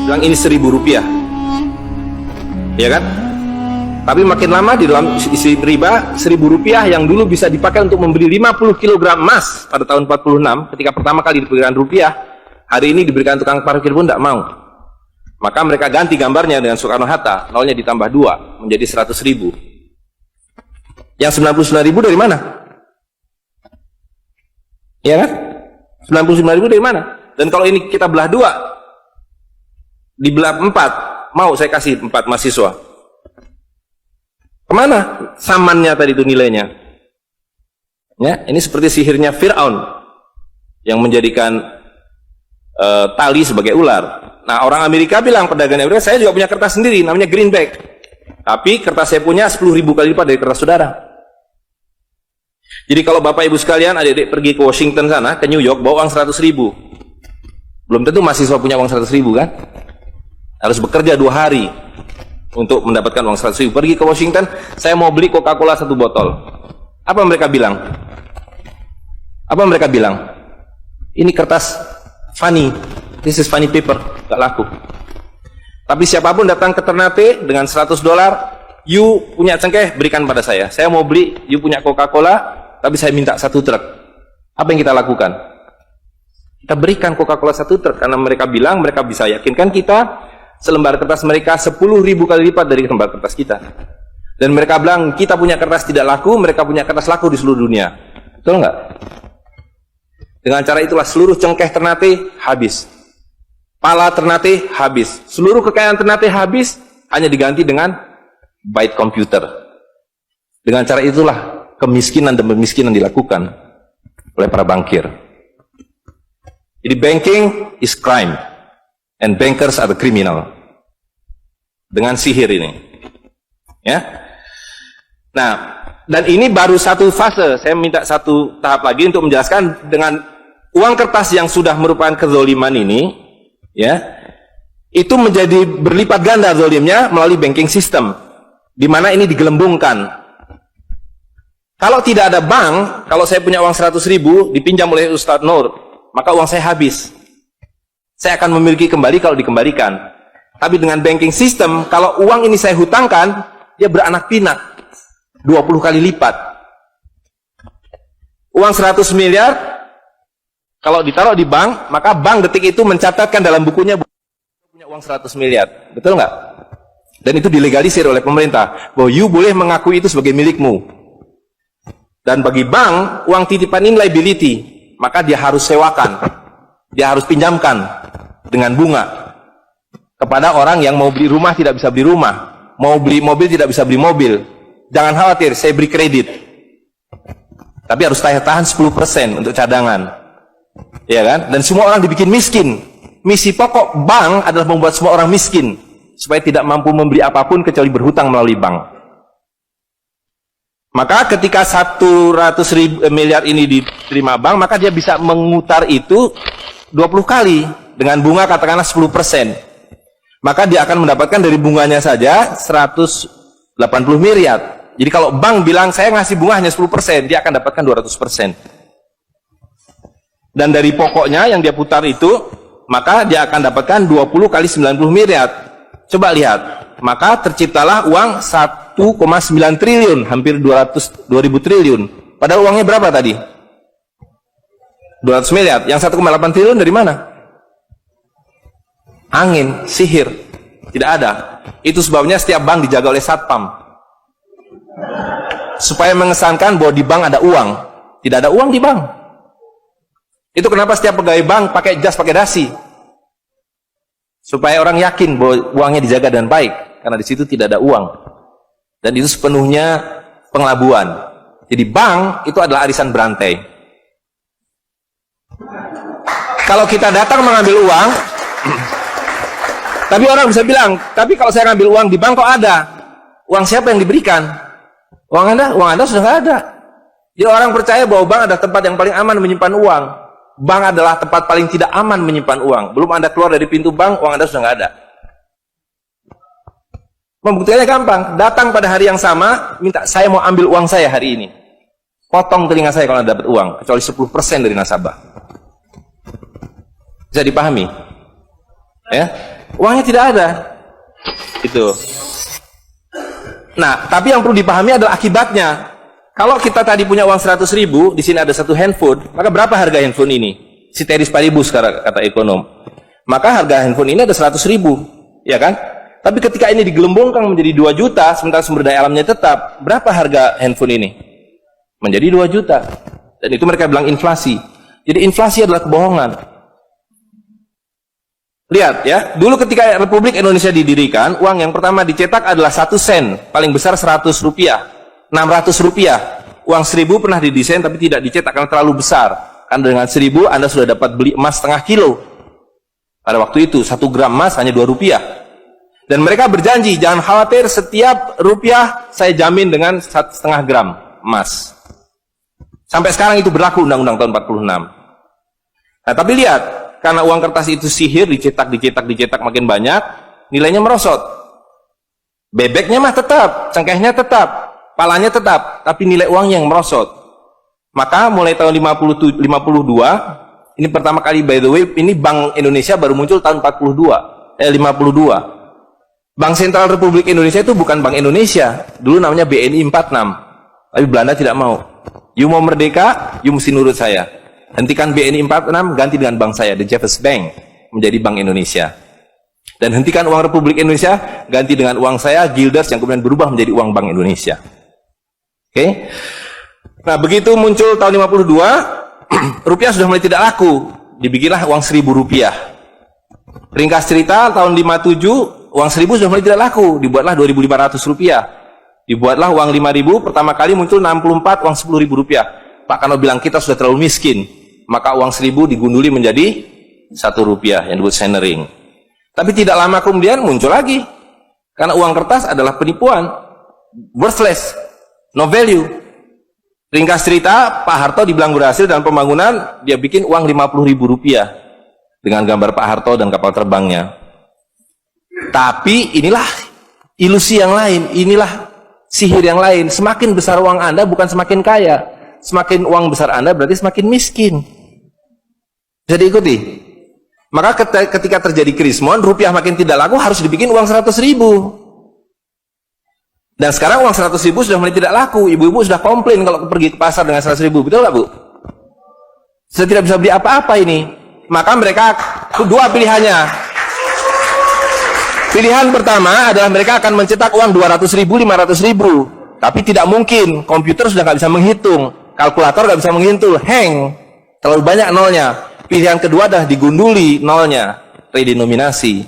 Bilang ini Rp1.000, ya kan? Tapi makin lama di dalam isi riba, Rp1.000 yang dulu bisa dipakai untuk membeli 50 kg emas pada tahun 46, ketika pertama kali diberikan rupiah, hari ini diberikan tukang parkir pun tidak mau. Maka mereka ganti gambarnya dengan Soekarno-Hatta, nolnya ditambah 2 menjadi 100.000. Yang 99.000 dari mana? Ya kan? 99.000 dari mana? Dan kalau ini kita belah 2, dibelah 4, mau saya kasih 4 mahasiswa. Kemana samannya tadi itu nilainya? Ya, ini seperti sihirnya Fir'aun yang menjadikan tali sebagai ular. Nah, orang Amerika bilang, pedagang Amerika, saya juga punya kertas sendiri, namanya greenback. Tapi kertas saya punya 10.000 kali lipat dari kertas saudara. Jadi kalau Bapak Ibu sekalian, adik-adik pergi ke Washington sana, ke New York, bawa uang 100.000. Belum tentu mahasiswa punya uang 100.000 kan? Harus bekerja 2 hari untuk mendapatkan uang 100.000. Pergi ke Washington, saya mau beli Coca-Cola 1 botol. Apa mereka bilang? Apa mereka bilang? Ini kertas funny, this is funny paper, gak laku. Tapi siapapun datang ke Ternate dengan $100, you punya cengkeh, berikan pada saya. Saya mau beli, you punya Coca-Cola, tapi saya minta 1 truk. Apa yang kita lakukan? Kita berikan Coca-Cola 1 truk, karena mereka bilang, mereka bisa yakinkan kita, selembar kertas mereka 10.000 kali lipat dari lembar kertas kita. Dan mereka bilang, kita punya kertas tidak laku, mereka punya kertas laku di seluruh dunia. Betul nggak? Dengan cara itulah seluruh cengkeh Ternate habis, pala Ternate habis, seluruh kekayaan Ternate habis, hanya diganti dengan byte komputer. Dengan cara itulah kemiskinan dan pemiskinan dilakukan oleh para bankir. Jadi banking is crime and bankers are the criminal. Dengan sihir ini, ya. Nah, dan ini baru satu fase. Saya minta satu tahap lagi untuk menjelaskan. Dengan uang kertas yang sudah merupakan kezoliman ini, ya, itu menjadi berlipat ganda zolimnya melalui banking system, di mana ini digelembungkan. Kalau tidak ada bank, kalau saya punya uang 100.000 dipinjam oleh Ustadz Nur, maka uang saya habis. Saya akan memiliki kembali kalau dikembalikan. Tapi dengan banking system, kalau uang ini saya hutangkan, dia beranak pinak 20 kali lipat. Uang 100 miliar kalau ditaruh di bank, maka bank detik itu mencatatkan dalam bukunya punya uang 100 miliar. Betul nggak? Dan itu dilegalisir oleh pemerintah, bahwa you boleh mengakui itu sebagai milikmu. Dan bagi bank, uang titipan ini liability, maka dia harus sewakan, dia harus pinjamkan dengan bunga kepada orang yang mau beli rumah tidak bisa beli rumah, mau beli mobil tidak bisa beli mobil. Jangan khawatir, saya beri kredit, tapi harus tahan 10% untuk cadangan, ya kan? Dan semua orang dibikin miskin. Misi pokok bank adalah membuat semua orang miskin, supaya tidak mampu membeli apapun kecuali berhutang melalui bank. Maka ketika 100 miliar ini diterima bank, maka dia bisa mengutar itu 20 kali dengan bunga katakanlah 10%. Maka dia akan mendapatkan dari bunganya saja 180 miliar. Jadi kalau bank bilang saya ngasih bunga hanya 10%, dia akan dapatkan 200%. Dan dari pokoknya yang dia putar itu, maka dia akan dapatkan 20 kali 90 miliar. Coba lihat, maka terciptalah uang 1,9 triliun, hampir 2.000 triliun. Padahal uangnya berapa tadi? 200 miliar. Yang 1,8 triliun dari mana? Angin, sihir. Tidak ada. Itu sebabnya setiap bank dijaga oleh satpam, supaya mengesankan bahwa di bank ada uang. Tidak ada uang di bank. Itu kenapa setiap pegawai bank pakai jas, pakai dasi, supaya orang yakin bahwa uangnya dijaga dengan baik, karena di situ tidak ada uang. Dan itu sepenuhnya pengelabuan. Jadi bank itu adalah arisan berantai. Kalau kita datang mengambil uang, tapi orang bisa bilang, tapi kalau saya ngambil uang di bank kok ada? Uang siapa yang diberikan? Uang Anda sudah nggak ada. Jadi orang percaya bahwa bank adalah tempat yang paling aman menyimpan uang. Bank adalah tempat paling tidak aman menyimpan uang. Belum Anda keluar dari pintu bank, uang Anda sudah nggak ada. Membuktikannya gampang. Datang pada hari yang sama, minta saya mau ambil uang saya hari ini. Potong telinga saya kalau dapat uang, kecuali 10% dari nasabah. Bisa dipahami? Ya, uangnya tidak ada. Itu. Nah, tapi yang perlu dipahami adalah akibatnya. Kalau kita tadi punya uang 100.000, di sini ada satu handphone, maka berapa harga handphone ini? Ceteris paribus kata ekonom. Maka harga handphone ini ada 100.000, ya kan? Tapi ketika ini digelembungkan menjadi 2 juta, sementara sumber daya alamnya tetap, berapa harga handphone ini? Menjadi 2 juta. Dan itu mereka bilang inflasi. Jadi inflasi adalah kebohongan. Lihat ya, dulu ketika Republik Indonesia didirikan, uang yang pertama dicetak adalah 1 sen, paling besar 100 rupiah, 600 rupiah. Uang 1000 pernah didesain tapi tidak dicetak karena terlalu besar. Karena dengan 1000 Anda sudah dapat beli emas setengah kilo. Pada waktu itu 1 gram emas hanya 2 rupiah. Dan mereka berjanji, jangan khawatir, setiap rupiah saya jamin dengan 1,5 gram emas. Sampai sekarang itu berlaku Undang-Undang tahun 46. Nah, tapi lihat, karena uang kertas itu sihir, dicetak makin banyak, nilainya merosot. Bebeknya mah tetap, cengkehnya tetap, palanya tetap, tapi nilai uangnya yang merosot. Maka mulai tahun 52, ini pertama kali by the way, ini Bank Indonesia baru muncul tahun 52. Bank Sentral Republik Indonesia itu bukan Bank Indonesia, dulu namanya BNI 46. Tapi Belanda tidak mau. You mau merdeka, you mesti nurut saya. Hentikan BNI 46, ganti dengan bank saya, The Jeffers Bank, menjadi Bank Indonesia. Dan hentikan uang Republik Indonesia, ganti dengan uang saya, Guilders, yang kemudian berubah menjadi uang Bank Indonesia. Oke? Nah, begitu muncul tahun 52, rupiah sudah mulai tidak laku. Dibikinlah uang 1.000 rupiah. Ringkas cerita, tahun 57, uang 1.000 sudah mulai tidak laku. Dibuatlah 2.500 rupiah. Dibuatlah uang 5.000, pertama kali muncul 64, uang 10.000 rupiah. Pak Karno bilang kita sudah terlalu miskin. Maka uang 1.000 digunduli menjadi 1 rupiah yang disebut centering. Tapi tidak lama kemudian muncul lagi. Karena uang kertas adalah penipuan. Worthless. No value. Ringkas cerita, Pak Harto dibilang berhasil dalam pembangunan, dia bikin uang 50.000 rupiah. Dengan gambar Pak Harto dan kapal terbangnya. Tapi inilah ilusi yang lain. Inilah sihir yang lain. Semakin besar uang Anda bukan semakin kaya. Semakin uang besar Anda berarti semakin miskin. Bisa diikuti? Maka ketika terjadi krismon, rupiah makin tidak laku, harus dibikin uang 100.000. Dan sekarang uang 100.000 sudah mulai tidak laku. Ibu-ibu sudah komplain kalau pergi ke pasar dengan 100.000. Betul nggak, Bu? Sudah tidak bisa beli apa-apa ini. Maka mereka dua pilihannya. Pilihan pertama adalah mereka akan mencetak uang 200.000, 500.000. Tapi tidak mungkin. Komputer sudah nggak bisa menghitung. Kalkulator nggak bisa menghitung. Hang. Terlalu banyak nolnya. Pilihan kedua adalah digunduli nolnya, redenominasi.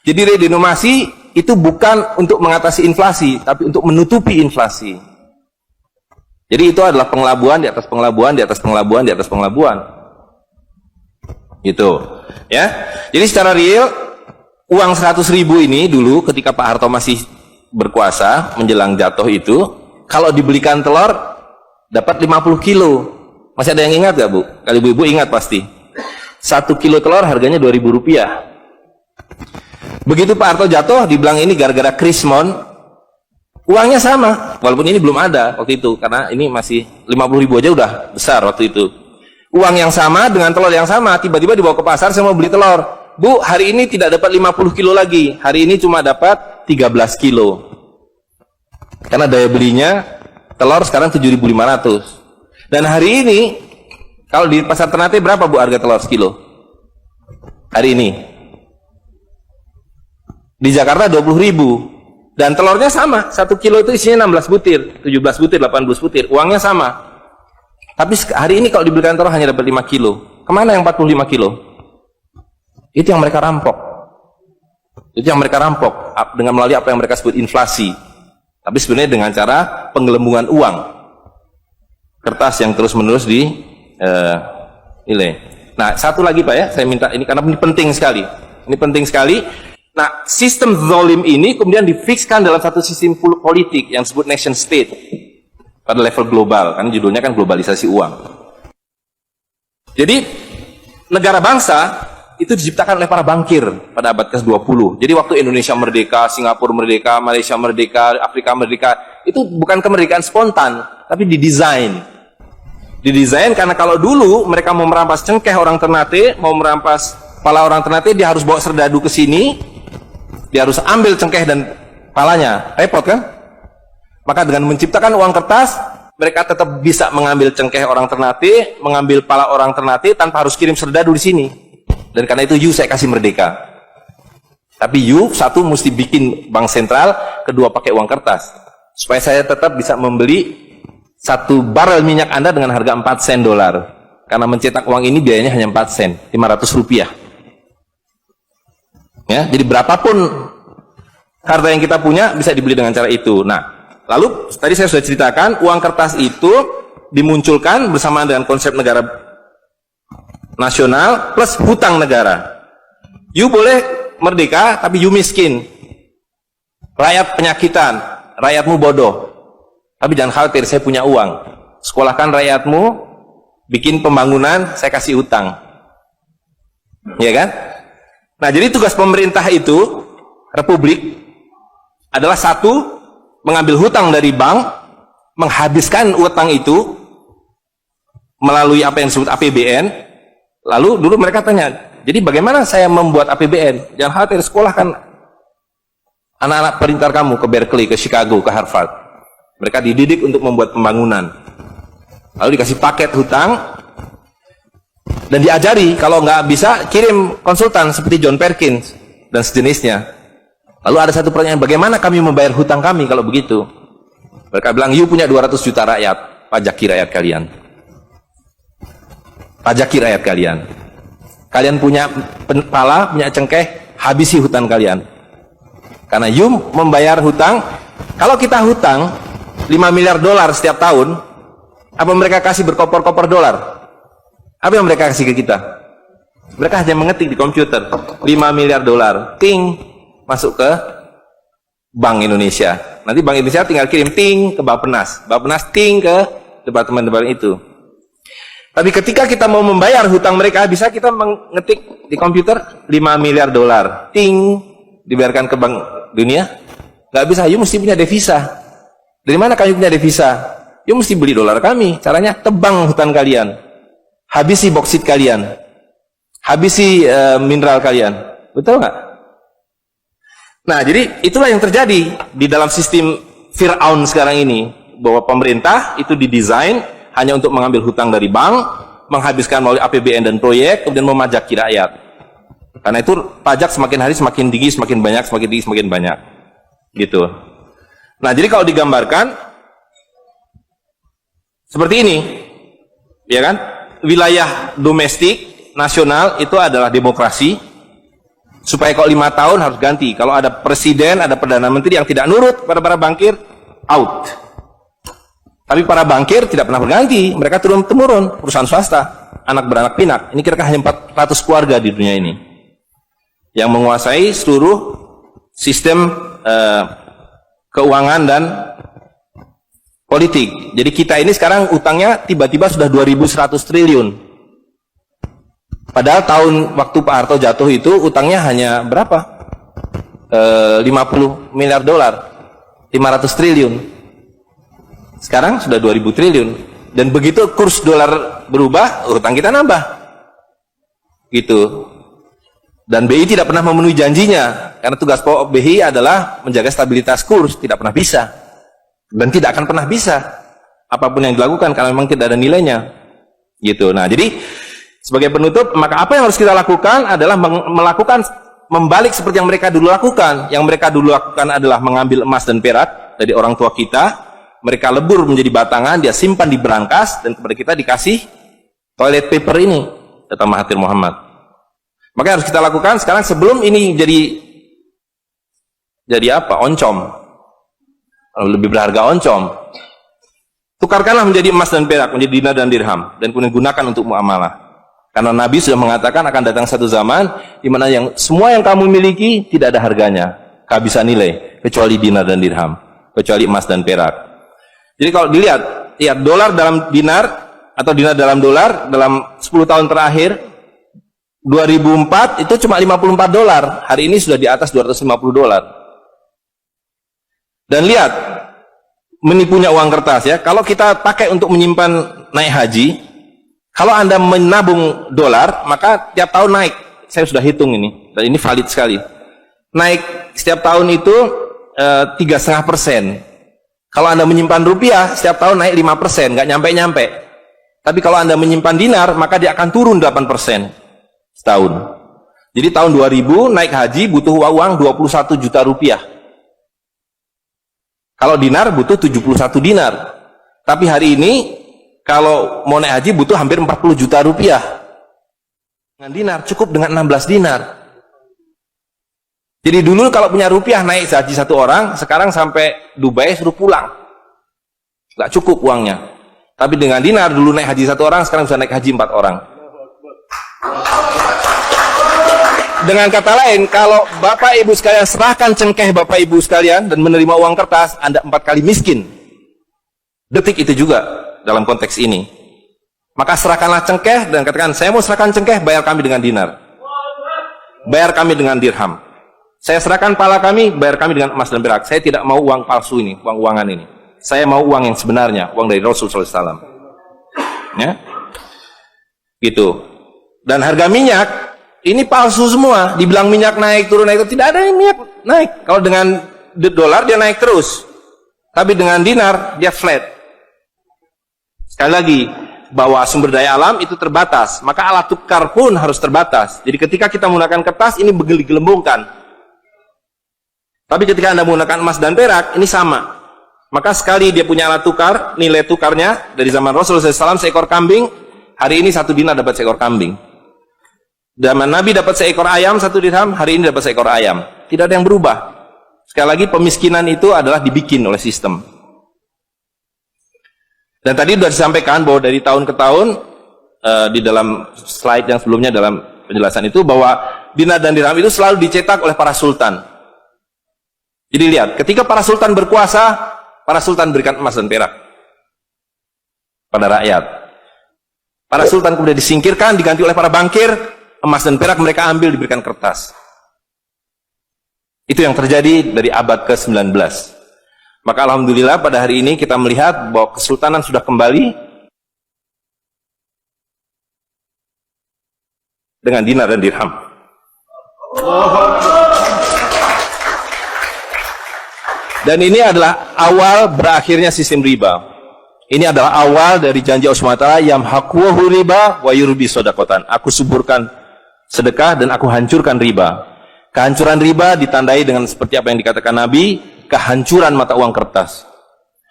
Jadi redenominasi itu bukan untuk mengatasi inflasi, tapi untuk menutupi inflasi. Jadi itu adalah pengelabuan di atas pengelabuan, di atas pengelabuan, di atas pengelabuan. Gitu. Ya. Jadi secara real, uang 100.000 ini dulu ketika Pak Harto masih berkuasa, menjelang jatuh itu, kalau dibelikan telur, dapat 50 kilo. Masih ada yang ingat gak, Bu? Kalau ibu-ibu ingat pasti. 1 kilo telur harganya 2.000 rupiah. Begitu Pak Harto jatuh, dibilang ini gara-gara krismon, uangnya sama, walaupun ini belum ada waktu itu, karena ini masih 50.000 aja udah besar waktu itu. Uang yang sama dengan telur yang sama, tiba-tiba dibawa ke pasar, saya mau beli telur. Bu, hari ini tidak dapat 50 kilo lagi, hari ini cuma dapat 13 kilo. Karena daya belinya, telur sekarang 7.500. Dan hari ini, kalau di pasar Ternate berapa, Bu, harga telur sekilo? Hari ini. Di Jakarta 20.000. Dan telurnya sama, 1 kilo itu isinya 16 butir, 17 butir, 18 butir. Uangnya sama. Tapi hari ini kalau dibelikan telur hanya dapat 5 kilo. Kemana yang 45 kilo? Itu yang mereka rampok. Itu yang mereka rampok dengan melalui apa yang mereka sebut inflasi. Tapi sebenarnya dengan cara penggelembungan uang. Kertas yang terus-menerus nilai. Nah, satu lagi Pak ya, saya minta ini karena ini penting sekali. Ini penting sekali. Nah, sistem zalim ini kemudian difikskan dalam satu sistem politik yang disebut nation state pada level global, kan judulnya kan globalisasi uang. Jadi negara bangsa itu diciptakan oleh para bankir pada abad ke-20. Jadi waktu Indonesia merdeka, Singapura merdeka, Malaysia merdeka, Afrika merdeka, itu bukan kemerdekaan spontan, tapi didesain. Didesain karena kalau dulu mereka mau merampas cengkeh orang Ternate, mau merampas kepala orang Ternate, dia harus bawa serdadu ke sini, dia harus ambil cengkeh dan kepalanya, repot kan? Maka dengan menciptakan uang kertas, mereka tetap bisa mengambil cengkeh orang Ternate, mengambil kepala orang Ternate tanpa harus kirim serdadu di sini. Dan karena itu saya kasih merdeka. Tapi satu mesti bikin bank sentral, kedua pakai uang kertas. Supaya saya tetap bisa membeli 1 barel minyak Anda dengan harga 4 sen dolar. Karena mencetak uang ini biayanya hanya 4 sen, 500 rupiah. Ya, jadi berapapun harta yang kita punya bisa dibeli dengan cara itu. Nah, lalu tadi saya sudah ceritakan uang kertas itu dimunculkan bersamaan dengan konsep negara nasional plus hutang negara. Boleh merdeka tapi miskin. Rakyat penyakitan, rakyatmu bodoh. Tapi jangan khawatir, saya punya uang. Sekolahkan rakyatmu, bikin pembangunan, saya kasih hutang. Ya kan? Nah, jadi tugas pemerintah itu, republik, adalah satu, mengambil hutang dari bank, menghabiskan utang itu melalui apa yang disebut APBN. Lalu dulu mereka tanya, jadi bagaimana saya membuat APBN? Jangan khawatir, sekolahkan anak-anak pintar kamu ke Berkeley, ke Chicago, ke Harvard. Mereka dididik untuk membuat pembangunan. Lalu dikasih paket hutang dan diajari kalau nggak bisa kirim konsultan seperti John Perkins dan sejenisnya. Lalu ada satu pertanyaan, bagaimana kami membayar hutang kami kalau begitu? Mereka bilang, punya 200 juta rakyat, pajaki rakyat kalian. Pajaki rakyat kalian. Kalian punya kepala, punya cengkeh, habisi hutang kalian. Karena membayar hutang, kalau kita hutang 5 miliar dolar setiap tahun, apa mereka kasih berkoper-koper dolar? Apa yang mereka kasih ke kita? Mereka hanya mengetik di komputer 5 miliar dolar, ting, masuk ke Bank Indonesia. Nanti Bank Indonesia tinggal kirim ting ke Bappenas, Bappenas ting ke departemen-departemen itu. Tapi ketika kita mau membayar hutang mereka, bisa kita mengetik di komputer 5 miliar dolar, ting, dibiarkan ke Bank Dunia? Nggak bisa, mesti punya devisa. Dari mana kami punya devisa? Mesti beli dolar kami. Caranya tebang hutan kalian, habisi boksit kalian, habisi mineral kalian. Betul nggak? Nah, jadi itulah yang terjadi di dalam sistem Fir'aun sekarang ini, bahwa pemerintah itu didesain hanya untuk mengambil hutang dari bank, menghabiskan melalui APBN dan proyek, kemudian memajaki rakyat. Karena itu pajak semakin hari semakin tinggi, semakin banyak, semakin tinggi, semakin banyak. Gitu. Nah, jadi kalau digambarkan seperti ini, ya kan? Wilayah domestik nasional itu adalah demokrasi. Supaya kalau 5 tahun harus ganti. Kalau ada presiden, ada perdana menteri yang tidak nurut pada para bankir, out. Tapi para bankir tidak pernah berganti, mereka turun-temurun, perusahaan swasta, anak beranak pinak. Ini kira-kira hanya 400 keluarga di dunia ini yang menguasai seluruh sistem keuangan dan politik. Jadi kita ini sekarang utangnya tiba-tiba sudah 2.100 triliun. Padahal tahun waktu Pak Harto jatuh itu utangnya hanya berapa? 50 miliar dolar, 500 triliun. Sekarang sudah 2.000 triliun. Dan begitu kurs dolar berubah, utang kita nambah. Gitu. Dan BI tidak pernah memenuhi janjinya, karena tugas pokok BI adalah menjaga stabilitas kurs, tidak pernah bisa. Dan tidak akan pernah bisa apapun yang dilakukan karena memang tidak ada nilainya. Gitu. Nah, jadi sebagai penutup, maka apa yang harus kita lakukan adalah membalik seperti yang mereka dulu lakukan. Yang mereka dulu lakukan adalah mengambil emas dan perak dari orang tua kita, mereka lebur menjadi batangan, dia simpan di berangkas, dan kepada kita dikasih toilet paper ini, kata Mahathir Muhammad. Maka yang harus kita lakukan sekarang sebelum ini jadi apa? Oncom. Lebih berharga oncom. Tukarkanlah menjadi emas dan perak, menjadi dinar dan dirham, dan kemudian gunakan untuk muamalah. Karena Nabi sudah mengatakan akan datang satu zaman di mana semua yang kamu miliki tidak ada harganya, kehabisan nilai, kecuali dinar dan dirham, kecuali emas dan perak. Jadi kalau dilihat, dolar dalam dinar atau dinar dalam dolar dalam 10 tahun terakhir, 2004 itu cuma 54 dolar, hari ini sudah di atas 250 dolar. Dan lihat, menipunya uang kertas ya, kalau kita pakai untuk menyimpan naik haji, kalau Anda menabung dolar, maka tiap tahun naik. Saya sudah hitung ini, dan ini valid sekali. Naik setiap tahun itu 3,5%. Kalau Anda menyimpan rupiah, setiap tahun naik 5%, nggak nyampe-nyampe. Tapi kalau Anda menyimpan dinar, maka dia akan turun 8% setahun. Jadi tahun 2000 naik haji butuh uang 21 juta rupiah. Kalau dinar butuh 71 dinar. Tapi hari ini kalau mau naik haji butuh hampir 40 juta rupiah. Dengan dinar cukup dengan 16 dinar. Jadi dulu kalau punya rupiah naik haji satu orang, sekarang sampai Dubai suruh pulang. Nggak cukup uangnya. Tapi dengan dinar dulu naik haji satu orang, sekarang bisa naik haji 4 orang. Dengan kata lain, kalau Bapak Ibu sekalian serahkan cengkeh Bapak Ibu sekalian dan menerima uang kertas, Anda 4 kali miskin. Detik itu juga dalam konteks ini. Maka serahkanlah cengkeh dan katakan, saya mau serahkan cengkeh, bayar kami dengan dinar. Bayar kami dengan dirham. Saya serahkan pala kami, bayar kami dengan emas dan perak. Saya tidak mau uang palsu ini, uang-uangan ini. Saya mau uang yang sebenarnya, uang dari Rasulullah SAW. Ya, gitu. Dan harga minyak ini palsu semua. Dibilang minyak naik turun naik turun, tidak ada yang minyak naik. Kalau dengan dolar dia naik terus, tapi dengan dinar dia flat. Sekali lagi, bahwa sumber daya alam itu terbatas, maka alat tukar pun harus terbatas. Jadi ketika kita menggunakan kertas ini digelembungkan. Tapi ketika Anda menggunakan emas dan perak, ini sama. Maka sekali dia punya alat tukar, nilai tukarnya dari zaman Rasulullah SAW seekor kambing, hari ini 1 dinar dapat seekor kambing. Zaman Nabi dapat seekor ayam 1 dirham, hari ini dapat seekor ayam. Tidak ada yang berubah. Sekali lagi pemiskinan itu adalah dibikin oleh sistem. Dan tadi sudah disampaikan bahwa dari tahun ke tahun di dalam slide yang sebelumnya dalam penjelasan itu bahwa dinar dan dirham itu selalu dicetak oleh para sultan. Jadi lihat, ketika para sultan berkuasa, para sultan berikan emas dan perak pada rakyat. Para sultan kemudian disingkirkan, diganti oleh para bankir, emas dan perak mereka ambil, diberikan kertas. Itu yang terjadi dari abad ke-19. Maka alhamdulillah pada hari ini kita melihat bahwa kesultanan sudah kembali dengan dinar dan dirham. Dan ini adalah awal berakhirnya sistem riba. Ini adalah awal dari janji Allah SWT, yamhaqu riba wa yurbi shadaqatan. Aku suburkan sedekah dan aku hancurkan riba. Kehancuran riba ditandai dengan seperti apa yang dikatakan Nabi, kehancuran mata uang kertas.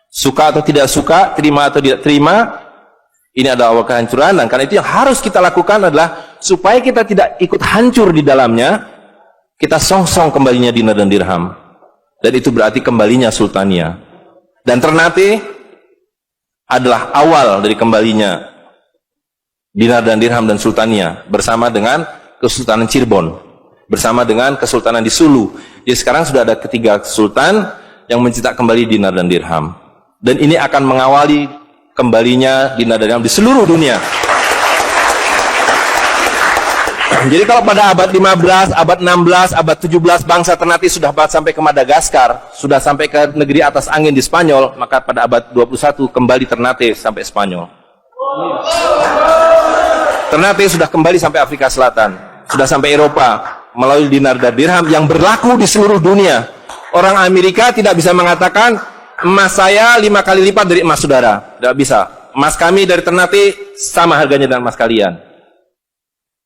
Suka atau tidak suka, terima atau tidak terima, ini adalah awal kehancuran. Dan karena itu yang harus kita lakukan adalah supaya kita tidak ikut hancur di dalamnya, kita songsong kembalinya dinar dan dirham. Dan itu berarti kembalinya sultania. Dan Ternate adalah awal dari kembalinya dinar dan dirham dan sultania bersama dengan Kesultanan Cirebon, bersama dengan Kesultanan di Sulu. Jadi sekarang sudah ada 3 sultan yang mencetak kembali dinar dan dirham. Dan ini akan mengawali kembalinya dinar dan dirham di seluruh dunia. Jadi kalau pada abad 15, abad 16, abad 17 bangsa Ternate sudah sampai ke Madagaskar, sudah sampai ke negeri atas angin di Spanyol, maka pada abad 21 kembali Ternate sampai Spanyol. Ternate sudah kembali sampai Afrika Selatan, sudah sampai Eropa melalui dinar dan dirham yang berlaku di seluruh dunia. Orang Amerika tidak bisa mengatakan emas saya 5 kali lipat dari emas saudara, tidak bisa. Emas kami dari Ternate sama harganya dengan emas kalian.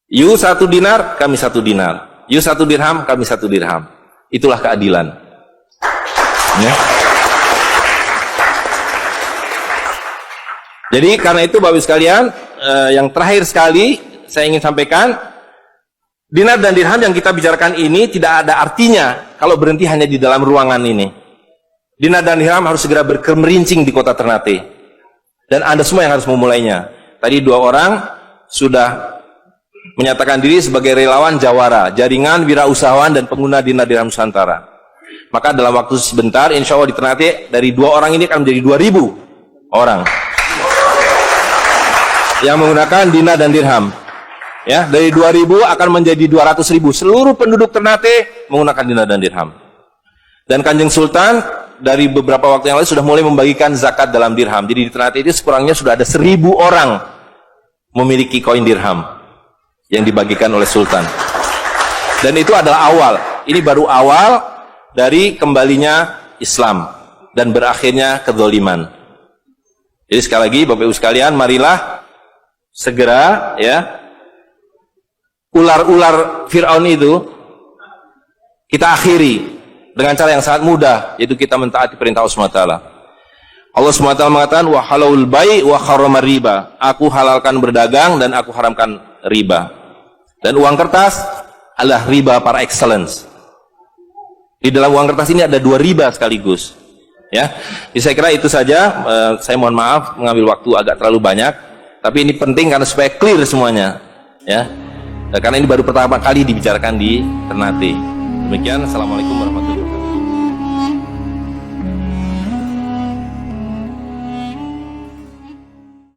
You 1 dinar, kami 1 dinar. You 1 dirham, kami 1 dirham. Itulah keadilan. Ya. Jadi karena itu Bapak Ibu sekalian, yang terakhir sekali saya ingin sampaikan, dinar dan dirham yang kita bicarakan ini tidak ada artinya kalau berhenti hanya di dalam ruangan ini. Dinar dan dirham harus segera berkemerincing di kota Ternate. Dan Anda semua yang harus memulainya. Tadi 2 orang sudah menyatakan diri sebagai relawan Jawara, jaringan wirausahawan dan pengguna dinar dirham Nusantara. Maka dalam waktu sebentar, insya Allah di Ternate dari 2 orang ini akan menjadi 2.000 orang yang menggunakan dinar dan dirham. Ya, dari 2.000 akan menjadi 200.000. Seluruh penduduk Ternate menggunakan dinar dan dirham. Dan Kanjeng Sultan dari beberapa waktu yang lalu sudah mulai membagikan zakat dalam dirham. Jadi di Ternate itu sekurangnya sudah ada 1.000 orang memiliki koin dirham yang dibagikan oleh Sultan. Dan itu adalah awal. Ini baru awal dari kembalinya Islam dan berakhirnya kezaliman. Jadi sekali lagi Bapak Ibu sekalian, marilah segera ya ular-ular Fir'aun itu kita akhiri dengan cara yang sangat mudah, yaitu kita mentaati perintah Allah SWT. Allah SWT mengatakan, wa halalul bai' wa harramar riba. Aku halalkan berdagang dan aku haramkan riba. Dan uang kertas adalah riba par excellence. Di dalam uang kertas ini ada 2 riba sekaligus. Ya, jadi saya kira itu saja. Saya mohon maaf mengambil waktu agak terlalu banyak, tapi ini penting karena supaya clear semuanya. Ya, karena ini baru pertama kali dibicarakan di Ternate. Demikian, assalamualaikum warahmatullahi wabarakatuh.